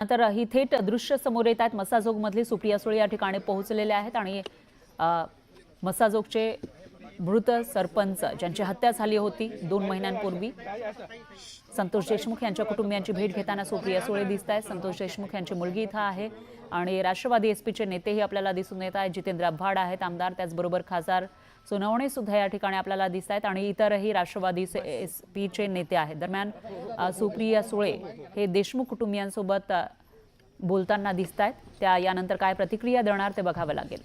तर ही थेट दृश्य समोर येत आहेत। मसाजोगमधली सुप्रिया सुळे या ठिकाणी पोहोचलेले आहेत आणि मसाजोगचे मृत सरपंच ज्यांची हत्या झाली होती 2 महिन्यांपूर्वी संतोष देशमुख यांच्या कुटुंबियांची भेट घेताना सुप्रिया सुळे दिसत आहेत। संतोष देशमुख यांची मुलगी इथं आहे आणि राष्ट्रवादी एसपीचे नेतेही आपल्याला दिसून येत आहेत। जितेंद्र आव्हाड आहेत आमदार, त्याचबरोबर खासदार सोनवणे सुद्धा या ठिकाणी आपल्याला दिसत आहेत आणि इतरही राष्ट्रवादी एसपीचे नेते आहेत। दरम्यान सुप्रिया सुळे हे देशमुख कुटुंबियांसोबत बोलताना दिसत आहेत। त्या यानंतर काय प्रतिक्रिया देणार ते बघावं लागेल।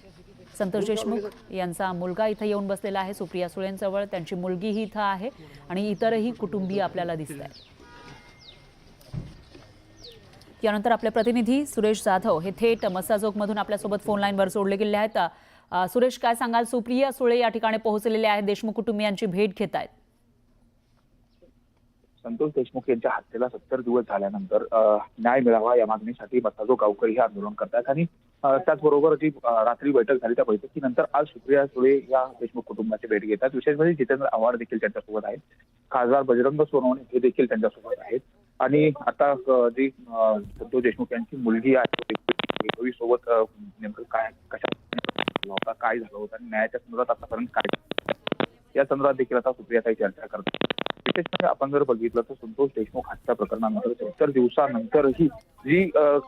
संतोष देशमुख यांचा मुलगा इथं येऊन बसलेला आहे सुप्रिया सुळेंजवळ, त्यांची मुलगीही इथं आहे आणि इतरही कुटुंबीय आपल्याला दिसत आहेत। यानंतर आपले प्रतिनिधी सुरेश जाधव हे थेट मसाजोगमधून आपल्यासोबत फोन लाईनवर जोडले गेले आहेत। सुरेश, काय सांगाल? सुप्रिया सुळे या ठिकाणी पोहोचलेले आहेत, देशमुख कुटुंबियांची भेट घेत आहेत। संतोष देशमुख यांच्या हत्येला 70 दिवस झाल्यानंतर न्याय मिळावा या मागणीसाठी मसाजोग गावकरी हे आंदोलन करतात आणि त्याचबरोबर जी रात्री बैठक झाली त्या बैठकीनंतर आज सुप्रिया सुळे या देशमुख कुटुंबाची भेट घेतात। विशेष म्हणजे जितेंद्र आव्हाड देखील त्यांच्यासोबत आहेत, खासदार बजरंग सोनवणे हे देखील त्यांच्यासोबत आहेत आणि आता जी संतोष देशमुख यांची मुलगी आहे सोबत नेमकं काय कशा काय झालं होतं आणि न्यायाच्या संदर्भात आतापर्यंत काय या संदर्भात देखील आता सुप्रियाताई चर्चा करतात। विशेष म्हणजे आपण जर बघितलं तर संतोष देशमुख हत्या प्रकरणानंतर 70 दिवसानंतरही जी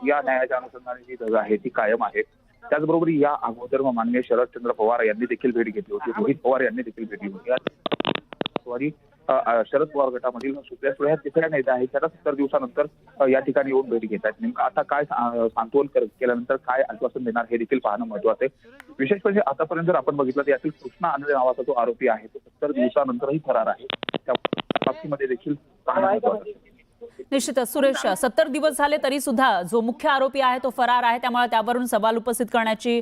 या न्यायाच्या अनुषंगाने जी धग आहे ती कायम आहे। त्याचबरोबर या अगोदर माननीय शरदचंद्र पवार यांनी देखील भेट घेतली होती, रोहित पवार यांनी देखील भेट घेतली होती। शरद पवार गटामधील सुप्रिया सुळे तिसऱ्या नेत्या आहेत, त्याला 70 दिवसानंतर या ठिकाणी येऊन भेट घेतात। नेमकं आता काय सांत्वन केल्यानंतर काय आश्वासन देणार हे देखील पाहणं महत्त्वाचं आहे। विशेष म्हणजे आतापर्यंत जर आपण बघितलं तर यातील कृष्णा आंधळे नावाचा जो आरोपी आहे तो 70 दिवसानंतरही फरार आहे। त्या बाबतीमध्ये देखील पाहणं महत्त्वाचं आहे। निश्चितच सुरेश, 70 दिवस झाले तरी सुद्धा जो मुख्य आरोपी आहे तो फरार आहे, त्यामुळे त्यावरून सवाल उपस्थित करण्याची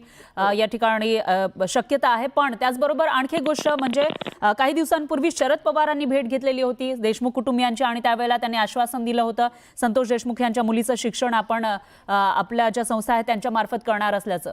या ठिकाणी शक्यता आहे। पण त्याचबरोबर आणखी एक गोष्ट म्हणजे काही दिवसांपूर्वी शरद पवारांनी भेट घेतलेली होती देशमुख कुटुंबियांची आणि त्यावेळेला त्यांनी आश्वासन दिलं होतं संतोष देशमुख यांच्या मुलीचं शिक्षण आपण आपल्या ज्या संस्था आहेत त्यांच्या मार्फत करणार असल्याचं।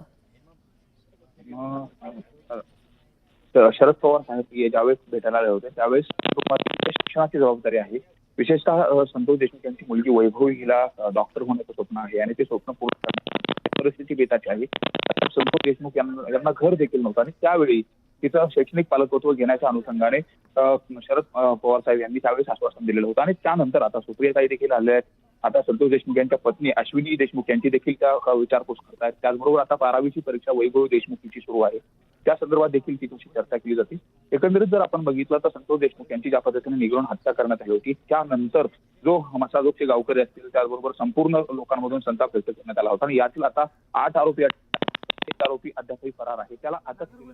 शरद पवार साहेब ज्यावेळेस भेटायला आले होते त्यावेळेस शिक्षणाची जबाबदारी आहे। विशेषतः संतोष देशमुख यांची मुलगी वैभवी हिला डॉक्टर होण्याचं स्वप्न आहे आणि ते स्वप्न पूर्ण करण्याची परिस्थिती बेताची आहे। संतोष देशमुख यांना घर देखील नव्हतं आणि त्यावेळी तिचं शैक्षणिक पालकत्व घेण्याच्या अनुषंगाने शरद पवार साहेब यांनी त्यावेळेस आश्वासन दिलेलं होतं आणि त्यानंतर आता सुप्रियाताई देखील आले आहेत। आता संतोष देशमुख यांच्या पत्नी अश्विनी देशमुख यांची देखील त्या विचारपूस करतायत। त्याचबरोबर आता 12वीची परीक्षा वैभवी देशमुख हिची सुरू आहे, त्या संदर्भात देखील तिच्याशी चर्चा केली जाते। एकंदरीत जर आपण बघितलं तर संतोष देशमुख यांची ज्या पद्धतीने निगळून हत्या करण्यात आली होती त्यानंतर जो मसाजोगचे गावकरी असतील त्याचबरोबर संपूर्ण लोकांमधून संताप व्यक्त करण्यात आला होता आणि यातील आता 8 आरोपी एक आरोपी अद्यापही फरार आहे, त्याला अटक केली।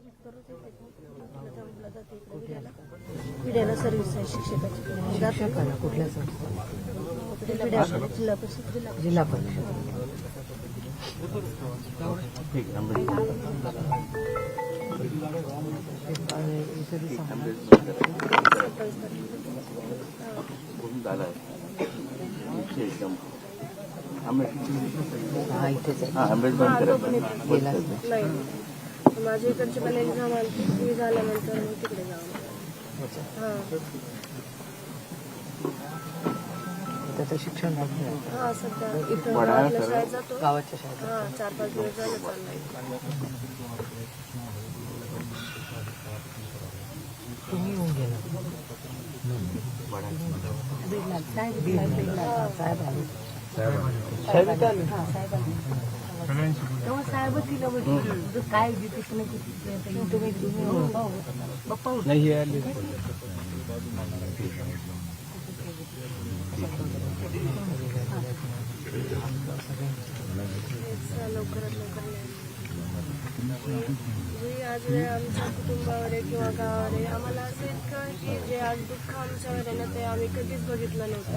जिल्हा परिषद माझ्या इकडचे पण एक्झाम आली झाल्यानंतर मग तिकडे जाऊ। त्याचं शिक्षण सध्या इथं शाळेत जातो, गावाच्या शाळेत 4-5 दिवस झाले चाललंय। तुम्ही येऊन गेला काय लवकरात लवकर जे आज आमच्या कुटुंबावर आहे किंवा गावावर आहे, आम्हाला असं इतकं की जे आज दुःख आमच्यावर आहे ना ते आम्ही कधीच बघितलं नव्हतं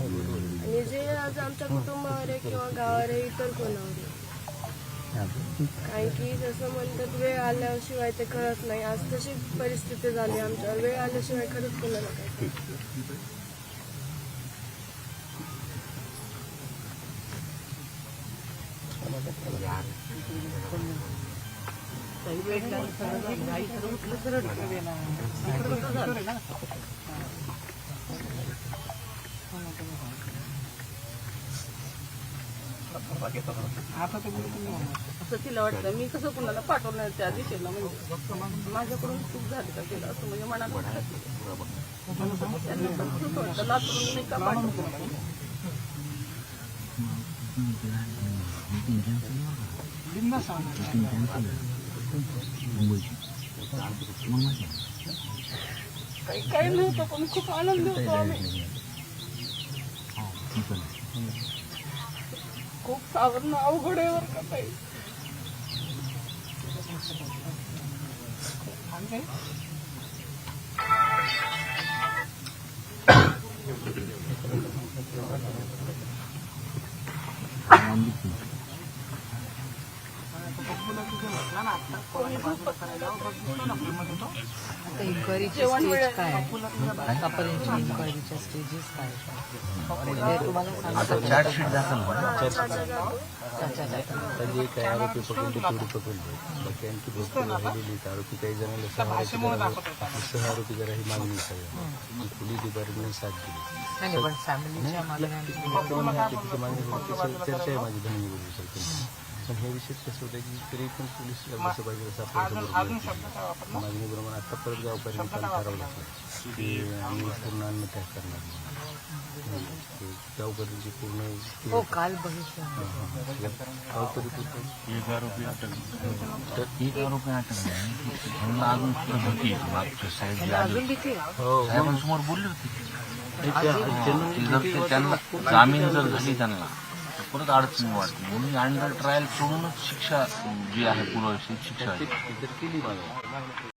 आणि जे आज आमच्या कुटुंबावर आहे किंवा गावावर आहे इतर कोणावर आहे, कारण की जसं म्हणतात वेळ आल्याशिवाय ते कळत नाही। आज तशी परिस्थिती झाली आमच्यावर, वेळ आल्याशिवाय खरंच कोणाला काय। असं तिला वाटतं. मी कसं कुणाला पाठवणार त्या दिशेला, म्हणजे माझ्याकडून चूक झाली का तिला असं म्हणजे मनात वाटतं. त्यांना तसंच वाटतं, लातूरून मी का पाठवतो. काही नव्हतं, पण खूप आनंद होतो आम्ही. खूप सावरणं अवघड आहे बरं का ताई. आता इन्क्वायरीचे स्टेज काय आहे? आतापर्यंत इन्क्वायरीच्या स्टेजेस काय आहेत? ते तुम्हाला सांगितलं चार्जशीट दाखल जे काही आरोपी पकडले तेवढे पकडले, बाकी आणखी भरपूर राहिलेली आरोपी काही जणांना सह आरोपी जरा ही मागणी सगळं पोलीस डिपार्टमेंट साथ दिली. नाही, पण फॅमिलीच्या मागण्या तिथे मागणी चर्चा आहे माझी धनंजय गुरुजी सर. पण हे विषय कसं होतं की तरी पण पोलीस कसं पाहिजे असं आपल्यासमोर मागणीप्रमाणे आता परत गावकऱ्यांनी पण ठरवलं लागलं की आम्ही पूर्ण अन्न त्याग करणार नाही. गावकऱ्यांची पूर्ण हो काल बघितलं. गावकरी पूर्ण एक आरोपी अटक नाही अजून सुद्धा भीती आहे. मागच्या साहेब अजून भीती आहे. साहेबांसमोर बोलली होती जर ते त्यांना जामीन जर झाली त्यांना तर परत अडचणी वाटते म्हणून अंडर ट्रायल सोडूनच शिक्षा जी आहे पूर्व शिक्षा केली मला.